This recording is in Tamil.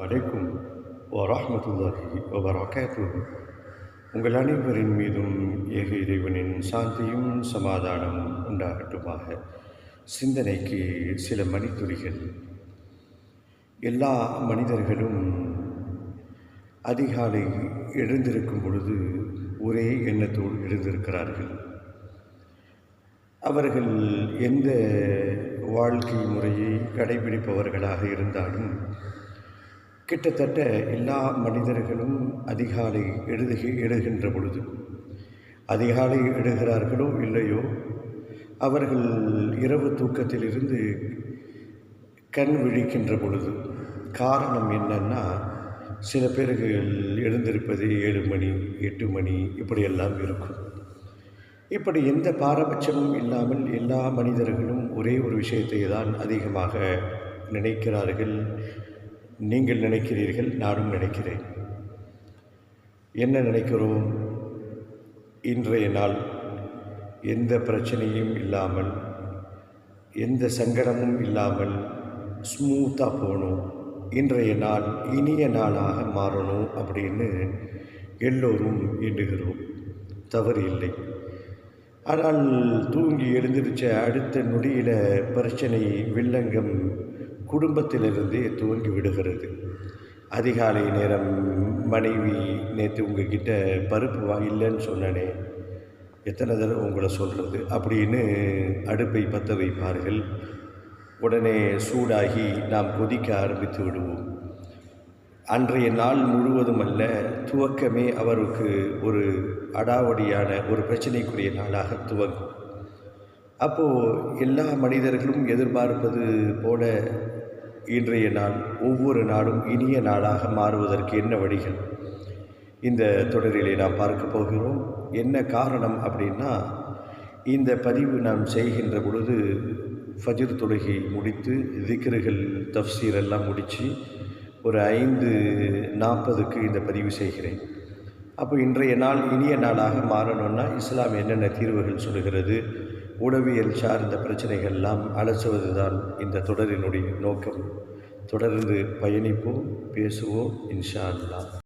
அலைக்கும் வரஹ்மத்துல்லாஹி வபரகாத்துஹு. உங்கள் அனைவரின் மீதும் ஏக இறைவனின் சாந்தியும் சமாதானமும் உண்டாகட்டுமாக. சிந்தனைக்கு சில மணித்துளிகள். எல்லா மனிதர்களும் அதிகாலை எழுந்திருக்கும் பொழுது ஒரே எண்ணத்தோடு எழுந்திருக்கிறார்கள். அவர்கள் எந்த வாழ்க்கை முறையை கடைபிடிப்பவர்களாக இருந்தாலும் கிட்டத்தட்ட எல்லா மனிதர்களும் அதிகாலை எழுகின்ற பொழுது, அதிகாலை எழுகிறார்களோ இல்லையோ, அவர்கள் இரவு தூக்கத்திலிருந்து கண் விழிக்கின்ற பொழுது காரணம் என்னன்னா, சில பேர்கள் எழுந்திருப்பது 7 மணி 8 மணி இப்படியெல்லாம் இருக்கும். இப்படி எந்த பாரபட்சமும் இல்லாமல் எல்லா மனிதர்களும் ஒரே ஒரு விஷயத்தை தான் அதிகமாக நினைக்கிறார்கள். நீங்கள் நினைக்கிறீர்கள், நானும் நினைக்கிறேன். என்ன நினைக்கிறோம்? இன்றைய நாள் எந்த பிரச்சனையும் இல்லாமல், எந்த சங்கடமும் இல்லாமல் ஸ்மூத்தாக போகணும், இன்றைய நாள் இனிய நாளாக மாறணும் அப்படின்னு எல்லோரும் எண்ணுகிறோம். தவறு இல்லை. ஆனால் தூங்கி எழுந்திருச்ச அடுத்த நொடியில் பிரச்சனை வில்லங்கம் குடும்பத்திலிருந்தே துவங்கி விடுகிறது. அதிகாலை நேரம் மனைவி, நேற்று உங்ககிட்ட பருப்பு இல்லைன்னு சொன்னனே, எத்தனை தடவை உங்களை சொல்கிறது அப்படின்னு அடுப்பை பற்ற வைப்பார்கள். உடனே சூடாகி நாம் கொதிக்க ஆரம்பித்து விடுவோம். அன்றைய நாள் முழுவதும் அல்ல, துவக்கமே அவருக்கு ஒரு அடாவடியான ஒரு பிரச்சனைக்குரிய நாளாக துவங்கும். அப்போது எல்லா மனிதர்களும் எதிர்பார்ப்பது போல இன்றைய நாள் ஒவ்வொரு நாளும் இனிய நாளாக மாறுவதற்கு என்ன வழிகள், இந்த தொடரிலே நாம் பார்க்க போகிறோம். என்ன காரணம் அப்படின்னா, இந்த பதிவு நாம் செய்கின்ற பொழுது ஃபஜ்ர் தொழுகை முடித்து திக்ருகள் தஃப்சீர் எல்லாம் முடித்து ஒரு 5:40க்கு இந்த பதிவு செய்கிறேன். அப்போ இன்றைய நாள் இனிய நாளாக மாறணும்னா இஸ்லாம் என்னென்ன தீர்வுகள் சொல்கிறது, உளவியல் சார்ந்த பிரச்சனைகள்லாம் அலசுவது தான் இந்த தொடரினுடைய நோக்கம். தொடர்ந்து பயணிப்போம், பேசுவோம் இன்ஷா அல்லாஹ்.